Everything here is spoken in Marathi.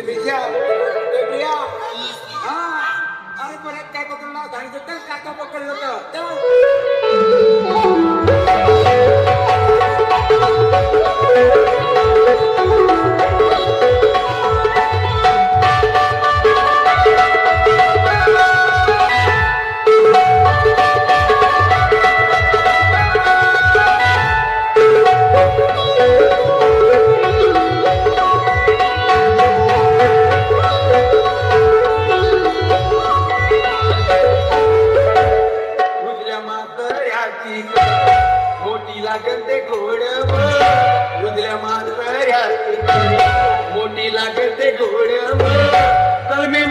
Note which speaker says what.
Speaker 1: बेबिया बेबिया हा अरे परत काय पकडलं सांगितलं तर काका पकडलं होतं उजल्या मातऱ्याची मोठी लागन ते घोड उजल्या मातऱ्याची मोठी लागन ते घोड चल मी